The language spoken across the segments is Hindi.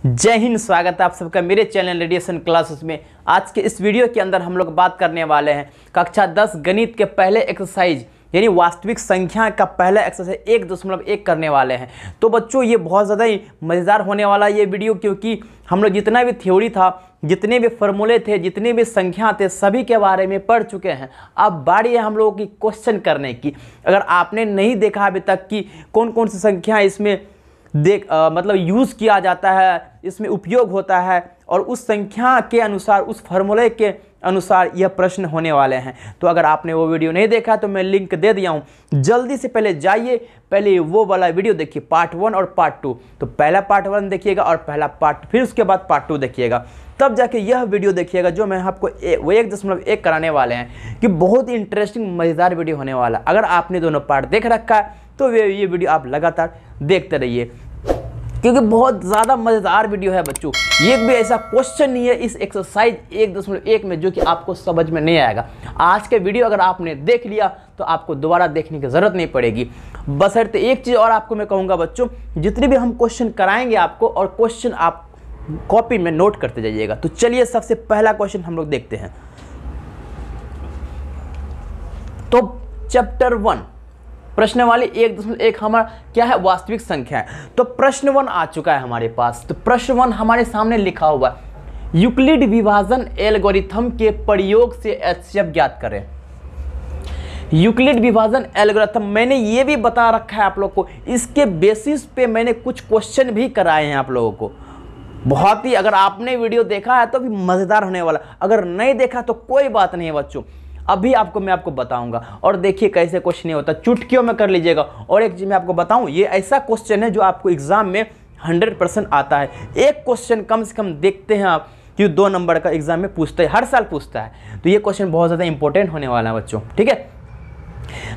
जय हिंद। स्वागत है आप सबका मेरे चैनल रेडिएशन क्लासेस में। आज के इस वीडियो के अंदर हम लोग बात करने वाले हैं कक्षा 10 गणित के पहले एक्सरसाइज यानी वास्तविक संख्या का पहला एक्सरसाइज 1.1 करने वाले हैं। तो बच्चों ये बहुत ज़्यादा ही मज़ेदार होने वाला ये वीडियो, क्योंकि हम लोग जितना भी थ्योरी था, जितने भी फॉर्मूले थे, जितने भी संख्या थे, सभी के बारे में पढ़ चुके हैं। अब बारी है हम लोगों की क्वेश्चन करने की। अगर आपने नहीं देखा अभी तक कि कौन कौन सी संख्या इसमें मतलब यूज़ किया जाता है, इसमें उपयोग होता है, और उस संख्या के अनुसार, उस फार्मूले के अनुसार यह प्रश्न होने वाले हैं। तो अगर आपने वो वीडियो नहीं देखा तो मैं लिंक दे दिया हूँ, जल्दी से पहले जाइए, पहले वो वाला वीडियो देखिए, पार्ट 1 और पार्ट 2। तो पहला पार्ट 1 देखिएगा और पहला पार्ट, फिर उसके बाद पार्ट 2 देखिएगा, तब जाके यह वीडियो देखिएगा जो मैं आपको वो 1.1 कराने वाले हैं, कि बहुत ही इंटरेस्टिंग मज़ेदार वीडियो होने वाला। अगर आपने दोनों पार्ट देख रखा है तो ये वीडियो आप लगातार देखते रहिए, क्योंकि बहुत ज़्यादा मज़ेदार वीडियो है बच्चों। ये भी ऐसा क्वेश्चन नहीं है इस एक्सरसाइज 1.1 में जो कि आपको समझ में नहीं आएगा। आज के वीडियो अगर आपने देख लिया तो आपको दोबारा देखने की ज़रूरत नहीं पड़ेगी। बशर्ते एक चीज़ और आपको मैं कहूँगा बच्चों, जितने भी हम क्वेश्चन कराएंगे आपको, और क्वेश्चन आप कॉपी में नोट करते जाइएगा। तो चलिए सबसे पहला क्वेश्चन हम लोग देखते हैं। तो चैप्टर 1 प्रश्न वाली 1.1 हमारा क्या है, वास्तविक संख्या है। तो प्रश्न 1 आ चुका है हमारे पास। तो प्रश्न 1 हमारे सामने लिखा हुआ है, यूक्लिड विभाजन एल्गोरिथम के प्रयोग से HCF ज्ञात करें। यूक्लिड विभाजन एल्गोरिथम मैंने ये भी बता रखा है आप लोग को, इसके बेसिस पे मैंने कुछ क्वेश्चन भी कराए हैं आप लोगों को। बहुत ही, अगर आपने वीडियो देखा है तो भी मज़ेदार होने वाला, अगर नहीं देखा तो कोई बात नहीं है बच्चों, अभी मैं आपको बताऊंगा। और देखिए कैसे क्वेश्चन नहीं होता, चुटकियों में कर लीजिएगा। और एक चीज़ मैं आपको बताऊं, ये ऐसा क्वेश्चन है जो आपको एग्जाम में 100% आता है। एक क्वेश्चन कम से कम देखते हैं आप कि 2 नंबर का एग्जाम में पूछता है, हर साल पूछता है। तो ये क्वेश्चन बहुत ज़्यादा इंपॉर्टेंट होने वाला है बच्चों, ठीक है।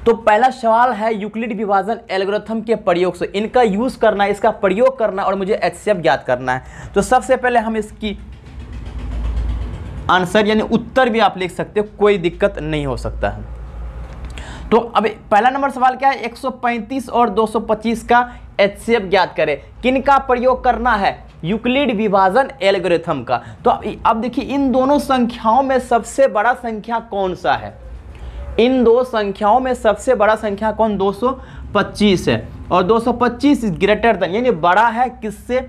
तो पहला सवाल है, यूक्लिड विभाजन एल्गोरिथम के प्रयोग से, इनका यूज़ करना है, इसका प्रयोग करना और मुझे HCF ज्ञात करना है। तो सबसे पहले हम इसकी आंसर यानी उत्तर भी आप लिख सकते हो, कोई दिक्कत नहीं हो सकता है। तो अब पहला नंबर सवाल क्या है, 135 और 225 का HCF ज्ञात करें। किन का प्रयोग करना है, यूक्लिड विभाजन एल्गोरिथम का। तो अब देखिए इन दोनों संख्याओं में सबसे बड़ा संख्या कौन सा है, इन दो संख्याओं में सबसे बड़ा संख्या कौन, 225 है। और 225 ग्रेटर देन यानी बड़ा है किससे,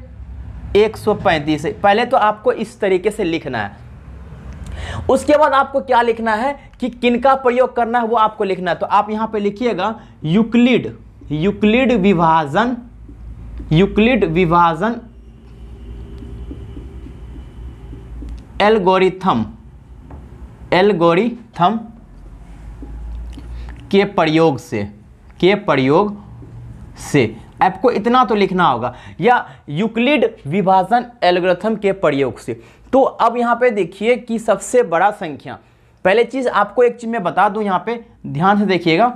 135 से। पहले तो आपको इस तरीके से लिखना है, उसके बाद आपको क्या लिखना है कि किनका प्रयोग करना है वो आपको लिखना है। तो आप यहां पे लिखिएगा यूक्लिड विभाजन एल्गोरिथम के प्रयोग से आपको इतना तो लिखना होगा, या यूक्लिड विभाजन एल्गोरिथम के प्रयोग से। तो अब यहाँ पे देखिए कि सबसे बड़ा संख्या, पहले चीज आपको एक चीज मैं बता दूं, यहाँ पे ध्यान से देखिएगा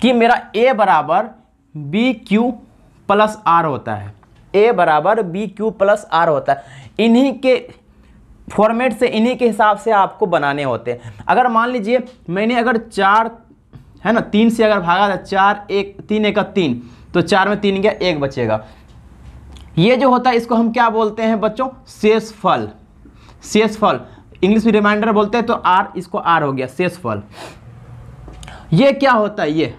कि मेरा a बराबर BQ प्लस R होता है, a बराबर BQ प्लस R होता है। इन्हीं के फॉर्मेट से, इन्हीं के हिसाब से आपको बनाने होते हैं। अगर मान लीजिए मैंने अगर 4 है ना, 3 से अगर भागा था, 4 1 3 1 3, तो 4 में 3 गया, 1 बचेगा। ये जो होता है इसको हम क्या बोलते हैं बच्चों, शेषफल। इंग्लिश में रिमाइंडर बोलते हैं। तो R, इसको R हो गया शेषफल। ये क्या होता है, ये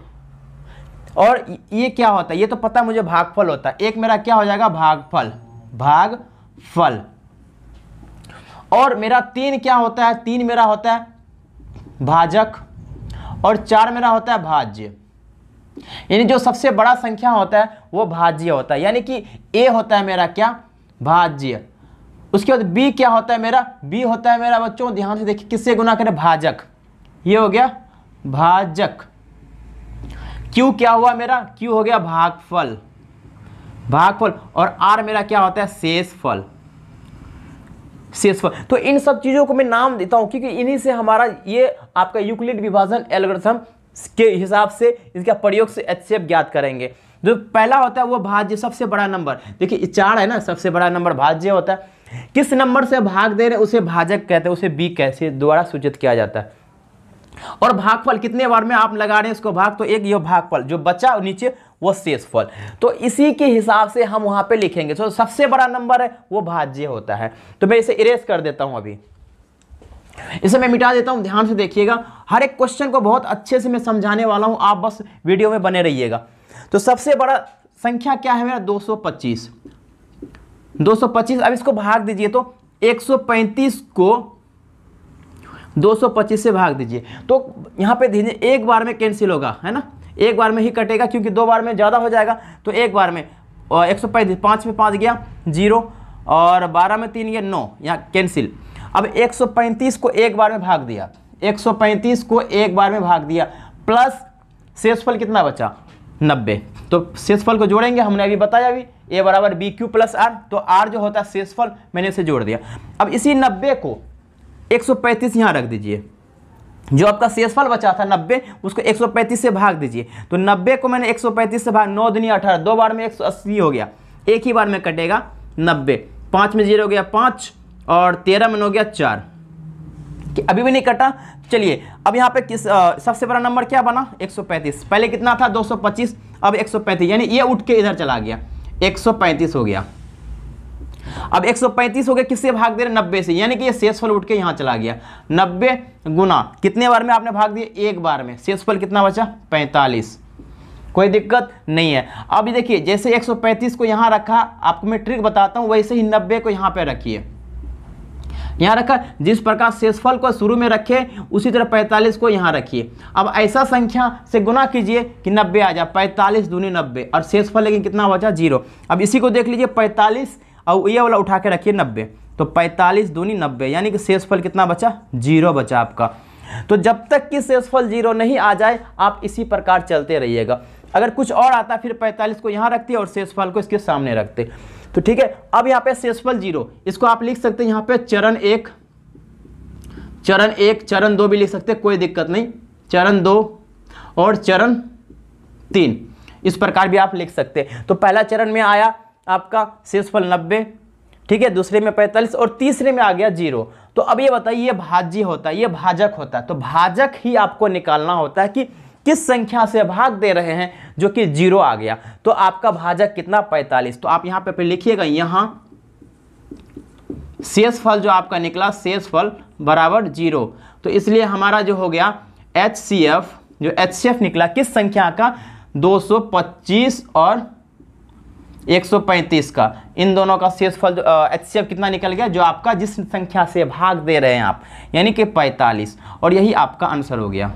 और ये क्या होता है, ये तो पता मुझे भागफल होता है। एक मेरा क्या हो जाएगा, भागफल। और मेरा 3 क्या होता है, 3 मेरा होता है भाजक, और 4 मेरा होता है भाज्य। यानी जो सबसे बड़ा संख्या होता है वो भाज्य होता है, यानी कि a होता है मेरा क्या, भाज्य। उसके बाद b क्या होता है मेरा, b होता है मेरा बच्चों, ध्यान से देखिए किससे गुना करें, भाजक। ये हो गया भाजक। q क्या हुआ मेरा, q हो गया भागफल। और r मेरा क्या होता है, शेषफल। तो इन सब चीजों को मैं नाम देता हूं, क्योंकि इन्हीं से हमारा ये आपका यूक्लिड विभाजन एल्गोरिथम के हिसाब से इसका प्रयोग से HCF ज्ञात करेंगे। जो पहला होता है वो भाज्य, सबसे बड़ा नंबर। देखिए 4 है ना, सबसे बड़ा नंबर भाज्य होता है। किस नंबर से भाग दे रहे हैं उसे भाजक कहते हैं, उसे b कैसे द्वारा सूचित किया जाता है। और भागफल कितने बार में आप लगा रहे हैं इसको भाग, तो एक ये भागफल जो बचा नीचे वो शेषफल। तो इसी के हिसाब से हम वहां पे लिखेंगे। तो सबसे बड़ा नंबर है वो भाज्य होता है। तो मैं इसे इरेज कर देता हूं, अभी इसे मैं मिटा देता हूं। ध्यान से देखिएगा, हर एक क्वेश्चन को बहुत अच्छे से मैं समझाने वाला हूं, आप बस वीडियो में बने रहिएगा। तो सबसे बड़ा संख्या क्या है मेरा? 225। 225, अब इसको भाग दीजिए तो 135 को 225 से भाग दीजिए तो यहाँ पे दीजिए एक बार में कैंसिल होगा, है ना, एक बार में ही कटेगा, क्योंकि दो बार में ज़्यादा हो जाएगा। तो एक बार में 135, 5 में 5 गया 0 और 12 में 3 गया 9, यहाँ कैंसिल। अब 135 को एक बार में भाग दिया, 135 को एक बार में भाग दिया, प्लस शेषफल कितना बचा? 90। तो शेषफल को जोड़ेंगे, हमने अभी बताया अभी a बराबर बी क्यू प्लस आर। तो आर जो होता है शेषफल, मैंने इसे जोड़ दिया। अब इसी 90 को 135 यहाँ रख दीजिए, जो आपका शेषफल बचा था 90 उसको 135 से भाग दीजिए। तो 90 को मैंने 135 से भाग, 9 दूनी 18, दो बार में 180 हो गया, एक ही बार में कटेगा 90। 5 में 0 हो गया 5 और 13 में 9 हो गया 4, अभी भी नहीं कटा। चलिए अब यहाँ पे किस सबसे बड़ा नंबर क्या बना? 135। पहले कितना था? 225, अब 135, यानी ये उठ के इधर चला गया, 135 हो गया। अब 135 हो गया, किससे भाग दे रहे? 90 से, यानी कि ये शेषफल उठ के यहाँ चला गया। 90 गुना कितने बार में आपने भाग दिए? एक बार में। शेषफल कितना बचा? 45। कोई दिक्कत नहीं है। अब देखिए, जैसे 135 को यहाँ रखा, आपको मैं ट्रिक बताता हूँ, वैसे ही 90 को यहाँ पे रखिए, यहाँ रखा। जिस प्रकार शेषफल को शुरू में रखे उसी तरह 45 को यहाँ रखिए। अब ऐसा संख्या से गुना कीजिए कि 90 आ जाए, 45 दूनी 90, और शेषफल लेकिन कितना बचा? 0। अब इसी को देख लीजिए, 45 और ये वाला उठा के रखिए 90, तो 45 दूनी 90, यानी कि शेषफल कितना बचा? 0 बचा आपका। तो जब तक कि शेषफल 0 नहीं आ जाए आप इसी प्रकार चलते रहिएगा। अगर कुछ और आता फिर 45 को यहाँ रखते और शेषफल को इसके सामने रखते, तो ठीक है। अब यहाँ पे शेषफल 0, इसको आप लिख सकते हैं यहाँ पे चरण 1, चरण 2 भी लिख सकते हैं, कोई दिक्कत नहीं, चरण 2 और चरण 3, इस प्रकार भी आप लिख सकते हैं। तो पहला चरण में आया आपका शेषफल 90, ठीक है, दूसरे में 45 और तीसरे में आ गया 0। तो अब ये बताइए, ये भाज्य होता है, ये भाजक होता है। तो भाजक ही आपको निकालना होता है कि किस संख्या से भाग दे रहे हैं, जो कि 0 आ गया। तो आपका भाजक कितना? 45। तो आप यहाँ पे लिखिएगा, यहाँ शेषफल जो आपका निकला, शेषफल बराबर 0। तो इसलिए हमारा जो हो गया HCF, जो HCF निकला किस संख्या का? 225 और 135 का, इन दोनों का शेषफल HCF कितना निकल गया? जो आपका जिस संख्या से भाग दे रहे हैं आप, यानी कि 45। और यही आपका आंसर हो गया।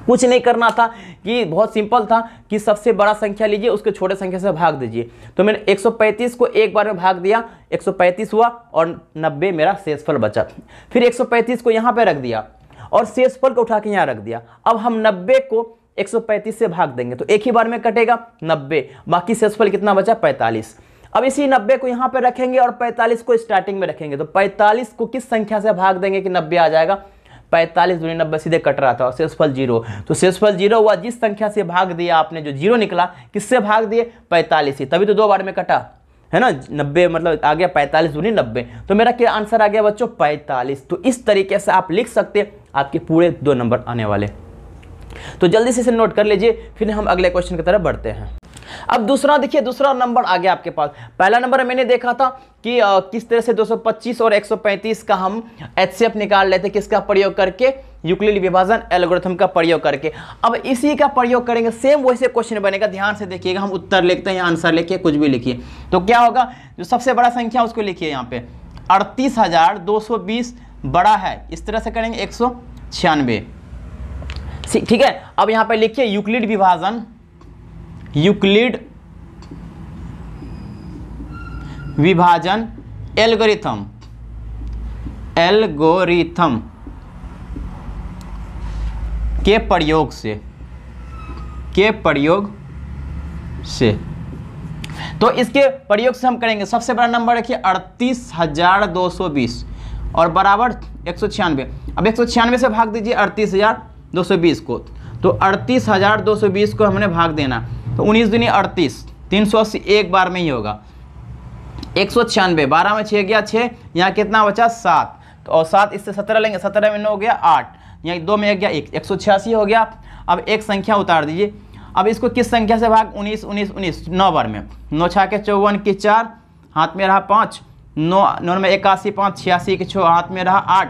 कुछ नहीं करना था, कि बहुत सिंपल था कि सबसे बड़ा संख्या लीजिए, उसके छोटे संख्या से भाग दीजिए। तो मैंने 135 को एक बार में भाग दिया, 135 हुआ और 90 मेरा शेषफल बचा। फिर 135 को यहाँ पे रख दिया और शेषफल को उठा के यहाँ रख दिया। अब हम 90 को 135 से भाग देंगे तो एक ही बार में कटेगा 90, बाकी शेषफल कितना बचा? 45। अब इसी 90 को यहाँ पे रखेंगे और 45 को स्टार्टिंग में रखेंगे। तो 45 को किस संख्या से भाग देंगे कि 90 आ जाएगा? 45 दूनी 90, सीधे कट रहा था, और शेषफल 0। तो शेषफल 0 हुआ, जिस संख्या से भाग दिया आपने, जो 0 निकला, किससे भाग दिए? 45 ही, तभी तो दो बार में कटा है ना। 90 मतलब आ गया 45 दूनी 90। तो मेरा क्या आंसर आ गया बच्चों? 45। तो इस तरीके से आप लिख सकते हैं, आपके पूरे 2 नंबर आने वाले। तो जल्दी से इसे नोट कर लीजिए, फिर हम अगले क्वेश्चन की तरफ बढ़ते हैं। अब दूसरा देखिए, दूसरा नंबर आ गया आपके पास। पहला नंबर मैंने देखा था कि किस तरह से 225 और 135 का हम HCF निकाल लेते, किसका प्रयोग करके? यूक्लिड विभाजन एल्गोरिथम का प्रयोग करके। अब इसी का प्रयोग करेंगे, सेम वैसे क्वेश्चन बनेगा। ध्यान से देखिएगा, हम उत्तर लिखते हैं या आंसर लिखिए, कुछ भी लिखिए। तो क्या होगा? जो सबसे बड़ा संख्या उसको लिखिए यहाँ पे, 38,220 बड़ा है, इस तरह से करेंगे 196, ठीक है। अब यहाँ पे लिखिए यूक्लिड विभाजन, यूक्लिड विभाजन एल्गोरिथम, एल्गोरिथम के प्रयोग से, तो इसके प्रयोग से हम करेंगे। सबसे बड़ा नंबर रखिए 38,220 और बराबर 196। अब 196 से भाग दीजिए 38,220 को, तो 38,220 को हमने भाग देना, तो 19 दूनी 38, 380 एक बार में ही होगा। 196, 12 में 6 गया 6, यहाँ कितना बचा? 7, तो और 7 इससे 17 लेंगे, 17 में 9 हो गया 8, यहाँ 2 में 1 गया 1, 186 हो गया। अब एक संख्या उतार दीजिए, अब इसको किस संख्या से भाग, 19 19 19 9 बार में, 9 छः के 54 की 4, हाथ में रहा 5, 9 9 में 81 5 86 के 6, हाथ में रहा 8,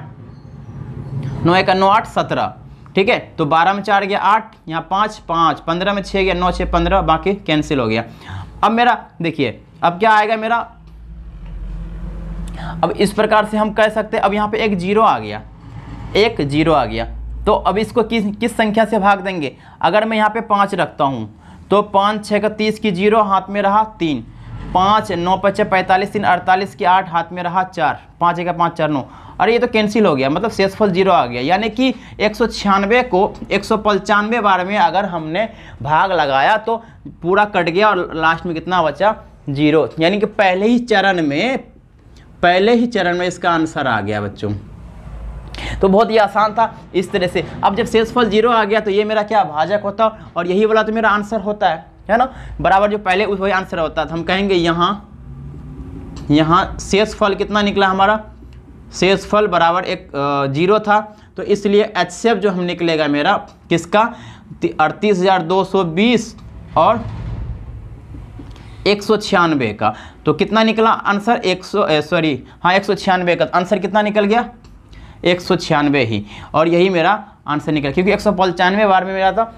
9 1 9 8 17, ठीक है। तो 12 में 4 गया 8, यहाँ 5 5, 15 में 6 गया 9 6 15, बाकी कैंसिल हो गया। अब मेरा देखिए अब क्या आएगा मेरा, अब इस प्रकार से हम कह सकते हैं, अब यहाँ पे एक जीरो आ गया, एक जीरो आ गया, तो अब इसको किस संख्या से भाग देंगे। अगर मैं यहाँ पे 5 रखता हूँ तो 5 6 का 30 की 0, हाथ में रहा 3, 5 9 5 45 3 48 की 8, हाथ में रहा 4, 5 1 5 4 9, अरे ये तो कैंसिल हो गया, मतलब शेषफल 0 आ गया। यानी कि 196 को 195 बार में अगर हमने भाग लगाया तो पूरा कट गया और लास्ट में कितना बचा, 0। यानी कि पहले ही चरण में इसका आंसर आ गया बच्चों। तो बहुत ही आसान था इस तरह से। अब जब शेषफल 0 आ गया तो ये मेरा क्या भाजक होता और यही वाला तो मेरा आंसर होता है ना, बराबर जो पहले वही आंसर होता था। हम कहेंगे यहाँ शेषफल कितना निकला हमारा, शेषफल बराबर 0 था, तो इसलिए HCF जो हम निकलेगा मेरा किसका, 38,220 और 196 का। तो कितना निकला आंसर, 196 का आंसर कितना निकल गया, 196 ही, और यही मेरा आंसर निकला, क्योंकि 195 बार में मेरा था,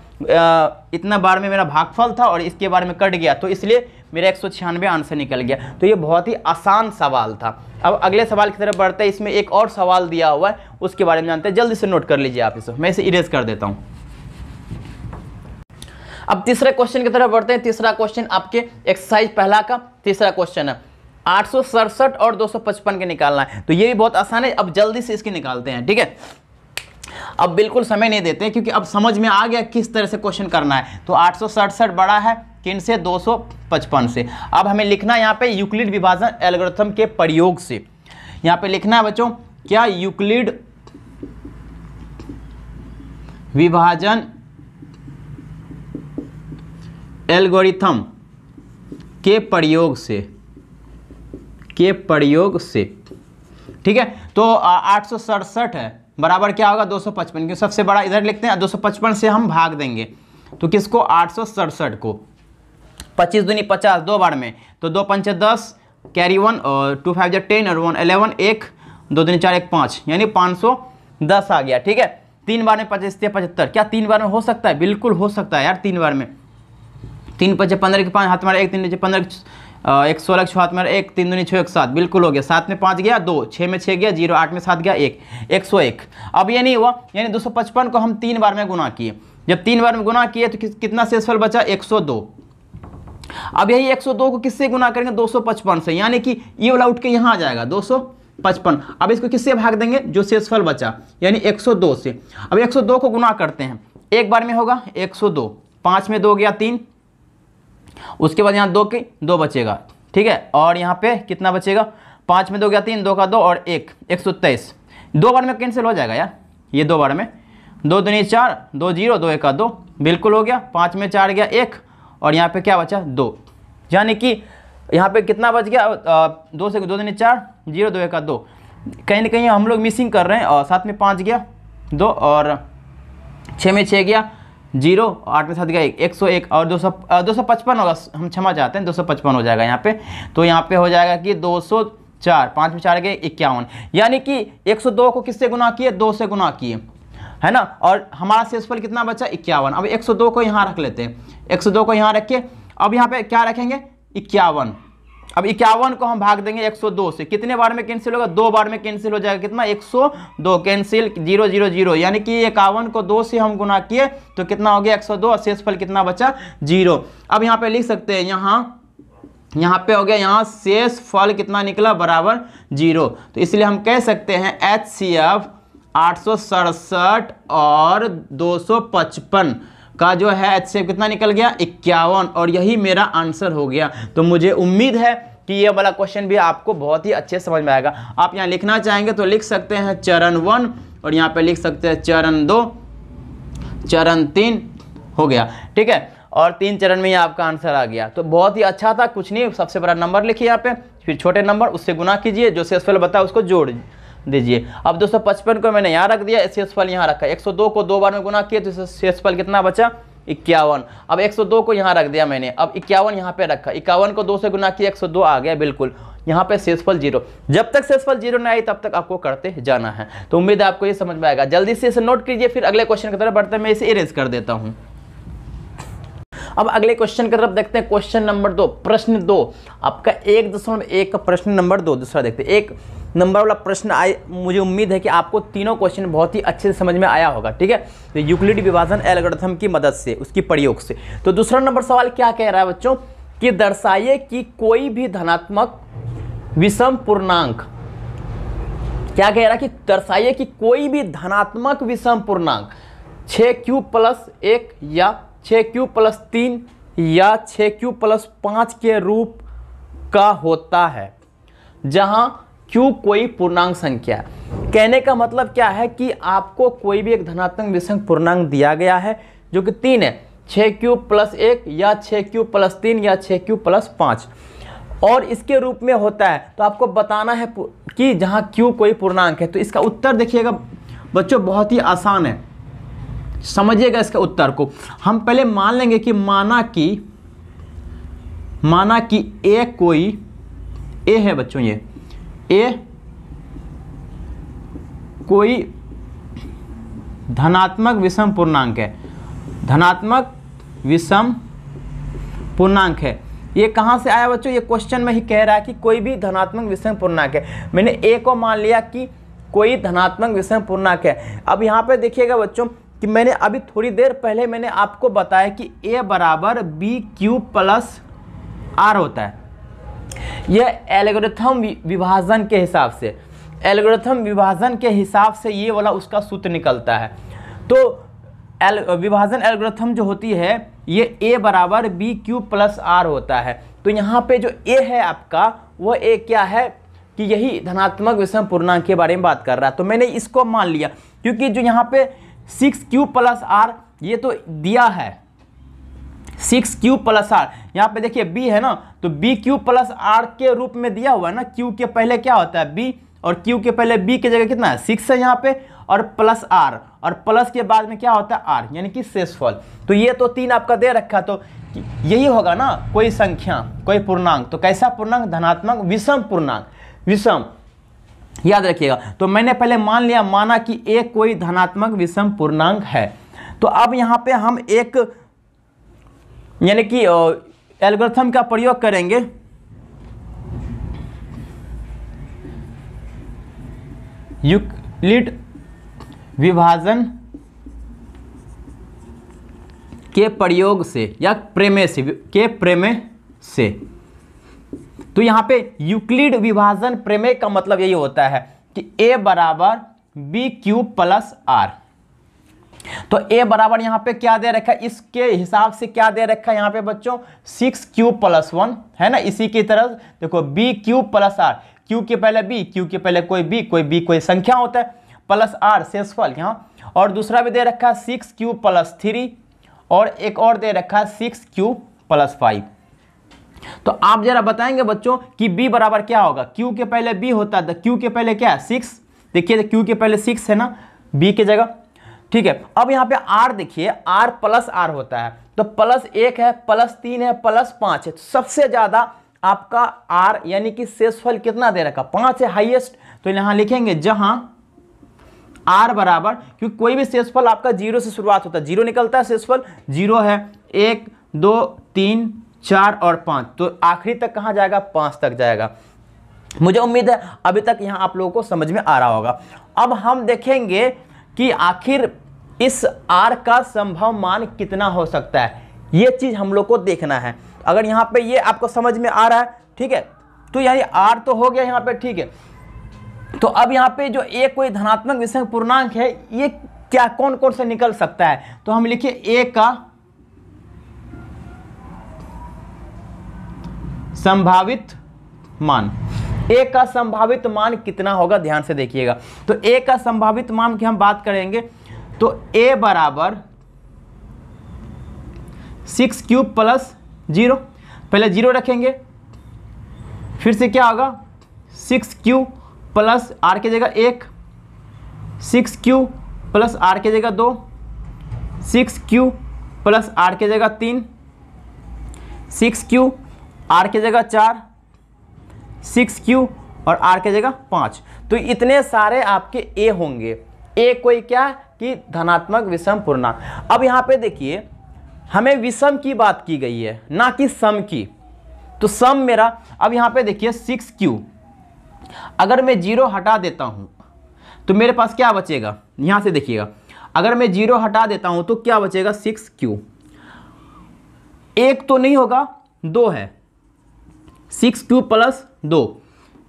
इतना बार में मेरा भागफल था और इसके बारे में कट गया, तो इसलिए मेरा 196 आंसर निकल गया। तो ये बहुत ही आसान सवाल था। अब अगले सवाल की तरफ बढ़ते हैं। इसमें एक और सवाल दिया हुआ है, उसके बारे में जानते हैं, जल्दी से नोट कर लीजिए आप इसे, मैं इसे इरेज कर देता हूँ। अब तीसरे क्वेश्चन की तरफ बढ़ते हैं। तीसरा क्वेश्चन आपके एक्सरसाइज पहला का तीसरा क्वेश्चन है, 867 और 255 के निकालना है। तो ये भी बहुत आसान है, अब जल्दी से इसके निकालते हैं, ठीक है। अब बिल्कुल समय नहीं देते क्योंकि अब समझ में आ गया किस तरह से क्वेश्चन करना है। तो 867 बड़ा है किन से, 255 से। अब हमें लिखना यहाँ पे यूक्लिड विभाजन एल्गोरिथम के प्रयोग से, यहाँ पे लिखना है बच्चों क्या, यूक्लिड विभाजन एल्गोरिथम के प्रयोग से, ठीक है। तो 867 है बराबर क्या होगा, 255, क्योंकि सबसे बड़ा इधर लिखते हैं, 255 से हम भाग देंगे तो किसको, 867 को, 25 दूनी 50 दो बार में, तो 2 पंचे 10, कैरी 1 और 2 5 10 और 1 11, 1 2 दूनी 4 1 5, यानी 510 आ गया, ठीक है। 3 बार में 25 75, क्या 3 बार में हो सकता है, बिल्कुल हो सकता है यार, 3 बार में। 3 5 15 के 5, हाथ मारे 1 3 नीचे 15 1 16 6, हाथ मारे 1 3 दूनी 6 1 7, बिल्कुल हो गया। 7 में 5 गया 2, 6 में 6 गया 0, 8 में 7 गया 1, 101। अब ये नहीं हुआ, यानी 255 को हम 3 बार में गुना किए, जब 3 बार में गुना किए तो कितना शेषफल बचा, 102। अब यही 102 को किससे गुना करेंगे, 255 से, यानी कि ये वाला उठ के यहाँ आ जाएगा 255। अब इसको किससे भाग देंगे, जो शेषफल बचा यानी 102 से। अब 102 को गुना करते हैं, एक बार में होगा 102, 5 में 2 गया 3, उसके बाद यहाँ 2 बचेगा, ठीक है। और यहाँ पे कितना बचेगा, 5 में 2 गया 3, 2 का 2 और 1 123, 2 बार में कैंसिल हो जाएगा यार, ये 2 बार में, 2 दूनी 4 2 0 2 1 का 2, बिल्कुल हो गया। 5 में 4 गया 1 और यहाँ पे क्या बचा 2, यानी कि यहाँ पे कितना बच गया, 2 से 2 दूनी 4 0 2 1 का 2, कहीं ना कहीं हम लोग मिसिंग कर रहे हैं। और 7 में 5 गया 2 और 6 में 6 गया 0, 8 में 7 गया 1 101 और 255 होगा, हम क्षमा चाहते हैं 255 हो जाएगा यहाँ पे। तो यहाँ पे हो जाएगा कि 204, 5 में 4 गए 51, यानी कि 102 को किससे गुना किए, 2 से गुना किए, है ना। और हमारा शेषफल कितना बचा, 51। अब 102 को यहाँ रख लेते हैं, 102 को यहाँ रख के अब यहाँ पे क्या रखेंगे, 51। अब 51 को हम भाग देंगे 102 से, कितने बार में कैंसिल होगा, 2 बार में कैंसिल हो जाएगा, कितना 102 कैंसिल 0 0 0, यानी कि 51 को 2 से हम गुना किए तो कितना हो गया 102 और शेषफल कितना बचा 0। अब यहाँ पे लिख सकते हैं, यहाँ पे हो गया, यहाँ शेषफल कितना निकला बराबर 0। तो इसलिए हम कह सकते हैं HCF 867 और 255 का जो है HCF कितना निकल गया 51, और यही मेरा आंसर हो गया। तो मुझे उम्मीद है कि ये वाला क्वेश्चन भी आपको बहुत ही अच्छे समझ में आएगा। आप यहाँ लिखना चाहेंगे तो लिख सकते हैं चरण 1 और यहाँ पे लिख सकते हैं चरण 2, चरण 3 हो गया, ठीक है। और 3 चरण में ही आपका आंसर आ गया। तो बहुत ही अच्छा था, कुछ नहीं, सबसे बड़ा नंबर लिखिए यहाँ पे, फिर छोटे नंबर उससे गुना कीजिए, जो शेषफल बताया उसको जोड़ दीजिए। अब 255 को मैंने यहाँ रख दिया, शेषफल यहाँ रखा, 102 को 2 बार में गुना किए तो शेषफल कितना बचा 51। अब 102 को यहाँ रख दिया मैंने, अब 51 यहाँ पे रखा, 51 को 2 से गुना किया 102 आ गया बिल्कुल। यहाँ पे शेषफल 0, जब तक शेषफल 0 नहीं आई तब तक आपको करते जाना है। तो उम्मीद है आपको ये समझ में आएगा। जल्दी से इसे नोट कीजिए, फिर अगले क्वेश्चन की तरफ बढ़ते हैं। मैं इसे इरेज कर देता हूँ। अब अगले क्वेश्चन की तरफ देखते हैं। क्वेश्चन नंबर 2, प्रश्न 2 आपका 1.1 का प्रश्न नंबर 2। दूसरा देखते हैं, 1 नंबर वाला प्रश्न आए, मुझे उम्मीद है कि आपको तीनों क्वेश्चन बहुत ही अच्छे से समझ में आया होगा, ठीक है। तो यूक्लिड विभाजन एल्गोरिथम की मदद से, उसकी प्रयोग से। तो दूसरा नंबर सवाल क्या कह रहा है बच्चों, कि दर्शाइए कि कोई भी धनात्मक विषम पूर्णांक, क्या कह रहा है कि दर्शाइए कि कोई भी धनात्मक विषम पूर्णांक 6q+1 या 6q+3 या 6q+5 के रूप का होता है, जहां q कोई पूर्णांक संख्या है। कहने का मतलब क्या है कि आपको कोई भी एक धनात्मक विषम पूर्णांक दिया गया है जो कि 3 है, 6q+1 या 6q+3 या 6q+5, और इसके रूप में होता है। तो आपको बताना है कि जहां q कोई पूर्णांक है। तो इसका उत्तर देखिएगा बच्चों, बहुत ही आसान है, समझिएगा इसका उत्तर को। हम पहले मान लेंगे कि माना कि a कोई a है बच्चों, ये a कोई धनात्मक विषम पूर्णांक है, धनात्मक विषम पूर्णांक है। ये कहाँ से आया बच्चों, ये क्वेश्चन में ही कह रहा है कि कोई भी धनात्मक विषम पूर्णांक है। मैंने a को मान लिया कि कोई धनात्मक विषम पूर्णांक है। अब यहाँ पे देखिएगा बच्चों कि मैंने अभी थोड़ी देर पहले मैंने आपको बताया कि a बराबर bq+r होता है। यह एल्गोरिथम विभाजन के हिसाब से, एल्गोरिथम विभाजन के हिसाब से ये वाला उसका सूत्र निकलता है। तो विभाजन एल्गोरिथम जो होती है ये a बराबर bq+r होता है। तो यहाँ पे जो a है आपका, वो a क्या है कि यही धनात्मक विषम पूर्णांक के बारे में बात कर रहा है। तो मैंने इसको मान लिया, क्योंकि जो यहाँ पे 6q+r ये तो दिया है, 6q+r, यहाँ पे देखिए b है ना, तो bq+r के रूप में दिया हुआ है ना। q के पहले क्या होता है b, और q के पहले b की जगह कितना है 6 है यहाँ पे, और प्लस r, और प्लस के बाद में क्या होता है r, यानी कि शेषफल। तो ये तो 3 आपका दे रखा, तो यही होगा ना कोई संख्या, कोई पूर्णांक। तो कैसा पूर्णांक, धनात्मक विषम पूर्णांक, विषम, याद रखिएगा। तो मैंने पहले मान लिया, माना कि a कोई धनात्मक विषम पूर्णांक है। तो अब यहाँ पे हम एक यानी कि एल्गोरिथम का प्रयोग करेंगे, यूक्लिड विभाजन के प्रयोग से या प्रमेय से, तो यहाँ पे यूक्लिड विभाजन प्रमेय का मतलब यही होता है कि a बराबर bq+r। तो a बराबर यहाँ पे क्या दे रखा है, इसके हिसाब से क्या दे रखा है यहाँ पे बच्चों 6q+1 है ना। इसी की तरह देखो bq+r, q के पहले b, q के पहले कोई b कोई संख्या होता है, प्लस r शेषफल यहाँ, और दूसरा भी दे रखा है 6q+3, और एक और दे रखा है 6q+5। तो आप जरा बताएंगे बच्चों कि b बराबर क्या होगा, q के पहले b होता है, q के पहले क्या है 6, देखिए q के पहले 6 है ना b की जगह, ठीक है। अब यहाँ पे r देखिए, r प्लस r होता है, तो +1 है, +3 है, +5 है। तो सबसे ज्यादा आपका r यानी कि शेषफल कितना दे रखा, 5 है हाईएस्ट। तो यहाँ लिखेंगे जहां r बराबर, क्योंकि कोई भी शेषफल आपका 0 से शुरुआत होता है, 0 निकलता है शेषफल, 0 है, 1 2 3 4 और 5, तो आखिरी तक कहाँ जाएगा, 5 तक जाएगा। मुझे उम्मीद है अभी तक यहाँ आप लोगों को समझ में आ रहा होगा। अब हम देखेंगे कि आखिर इस r का संभव मान कितना हो सकता है, ये चीज हम लोग को देखना है। अगर यहाँ पे ये आपको समझ में आ रहा है, ठीक है, तो यानी r तो हो गया यहाँ पे, ठीक है। तो अब यहाँ पे जो a कोई धनात्मक विषम पूर्णांक है, ये क्या कौन कौन से निकल सकता है, तो हम लिखिए a का संभावित मान, a का संभावित मान कितना होगा, ध्यान से देखिएगा। तो a का संभावित मान की हम बात करेंगे, तो a बराबर 6q+0, पहले 0 रखेंगे, फिर से क्या होगा 6q प्लस r की जगह 1, 6q प्लस r की जगह 2, 6q प्लस आर की जगह 3, 6q आर की जगह 4, 6q और आर की जगह 5। तो इतने सारे आपके ए होंगे। ए कोई क्या कि धनात्मक विषम पूर्णांक। अब यहाँ पे देखिए हमें विषम की बात की गई है ना कि सम की, तो सम मेरा, अब यहाँ पे देखिए 6q, अगर मैं 0 हटा देता हूँ तो मेरे पास क्या बचेगा, यहाँ से देखिएगा, अगर मैं 0 हटा देता हूँ तो क्या बचेगा 6q, एक तो नहीं होगा, 2 है, 6q प्लस 2,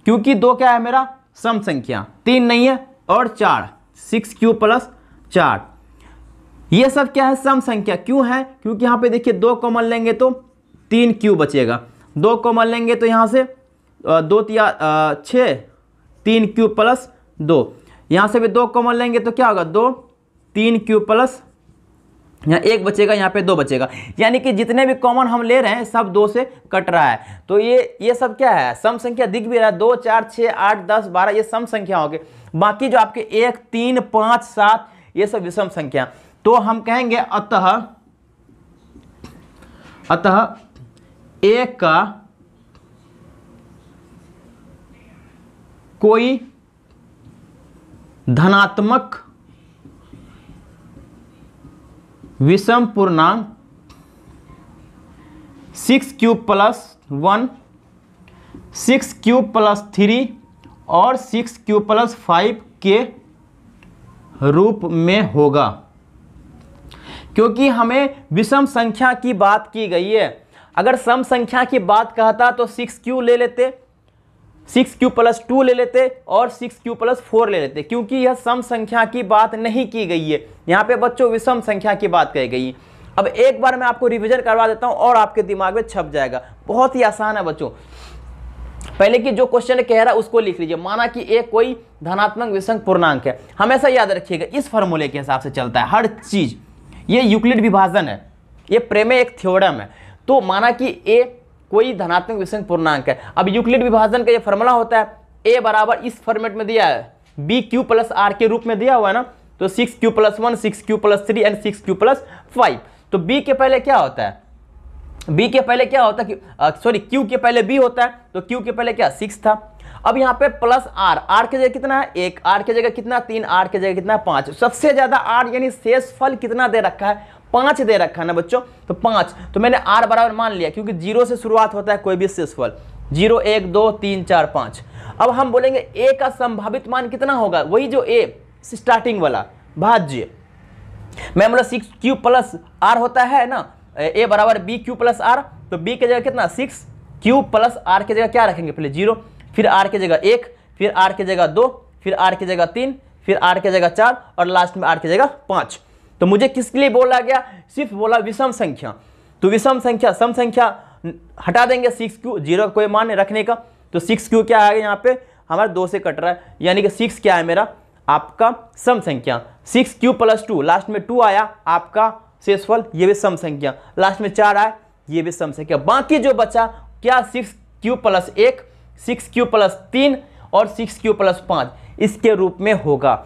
क्योंकि 2 क्या है मेरा सम संख्या, 3 नहीं है, और 4, 6q प्लस 4, ये सब क्या है सम संख्या। क्यों है, क्योंकि यहाँ पे देखिए 2 कॉमन लेंगे तो 3q बचेगा, 2 कॉमन लेंगे तो यहाँ से 2 तिया 6, 3q प्लस 2, यहाँ से भी 2 कॉमन लेंगे तो क्या होगा 2, 3q प्लस, यहाँ 1 बचेगा, यहाँ पे 2 बचेगा, यानी कि जितने भी कॉमन हम ले रहे हैं सब 2 से कट रहा है। तो ये सब क्या है सम संख्या दिख भी रहा है, 2, 4, 6, 8, 10, 12 ये सम संख्या हो गए। बाकी जो आपके 1, 3, 5, 7 ये सब विषम संख्या। तो हम कहेंगे अतः ए का कोई धनात्मक विषम पूर्णांक 6q प्लस 1, 6q प्लस 3 और 6q प्लस 5 के रूप में होगा। क्योंकि हमें विषम संख्या की बात की गई है, अगर सम संख्या की बात कहता तो 6q ले लेते, 6q प्लस 2 ले लेते और 6q प्लस 4 ले लेते, क्योंकि यह सम संख्या की बात नहीं की गई है, यहाँ पे बच्चों विषम संख्या की बात कही गई है। अब एक बार मैं आपको रिवीजन करवा देता हूँ और आपके दिमाग में छप जाएगा, बहुत ही आसान है बच्चों। पहले की जो क्वेश्चन कह रहा है उसको लिख लीजिए, माना कि एक कोई धनात्मक विषम पूर्णांक है, हमेशा याद रखिएगा इस फॉर्मूले के हिसाब से चलता है हर चीज, ये यूक्लिड विभाजन है, ये प्रमेय एक थ्योरम है। तो माना कि ए कोई धनात्मक विषम पूर्णांक है, अब यूक्लिड विभाजन का ये फॉर्मूला होता है ए बराबर इस फॉर्मेट में दिया है बी क्यू प्लस आर के रूप में दिया हुआ है ना, तो 6q plus 1, 6q plus 3 and 6q plus 5। तो बी के पहले क्या होता है, बी के पहले क्या होता है सॉरी क्यू के पहले बी होता है, तो क्यू के पहले क्या 6 था। अब यहाँ पे प्लस आर, आर की जगह कितना है 1, आर की जगह कितना 3, आर की जगह कितना 5, सबसे ज्यादा आर यानी शेषफल कितना दे रखा है 5 दे रखा है ना बच्चों, तो 5, तो मैंने आर बराबर मान लिया क्योंकि 0 से शुरुआत होता है कोई भी शेषफल, 0, 1, 2, 3, 4, 5। अब हम बोलेंगे ए का संभावित मान कितना होगा, वही जो ए स्टार्टिंग वाला भाज्य, मैं मतलब 6q प्लस आर होता है ना, ए बराबर बी क्यू प्लस आर, तो बी की जगह कितना 6q प्लस आर की जगह क्या रखेंगे पहले 0, फिर आर की जगह 1, फिर आर की जगह 2, फिर आर की जगह 3, फिर आर की जगह 4 और लास्ट में आर की जगह 5। तो मुझे किसके लिए बोला गया, सिर्फ बोला विषम संख्या, तो विषम संख्या सम संख्या हटा देंगे 6q, 0 का कोई मान रखने का, तो 6q क्या आ गया यहाँ पे हमारा 2 से कट रहा है, यानी कि 6 क्या है मेरा आपका सम संख्या, 6q प्लस 2 लास्ट में 2 आया आपका शेषफल, ये भी सम संख्या, लास्ट में 4 आया ये भी सम संख्या। बाकी जो बचा क्या 6q प्लस 1, 6q प्लस 3 और 6q प्लस 5 इसके रूप में होगा।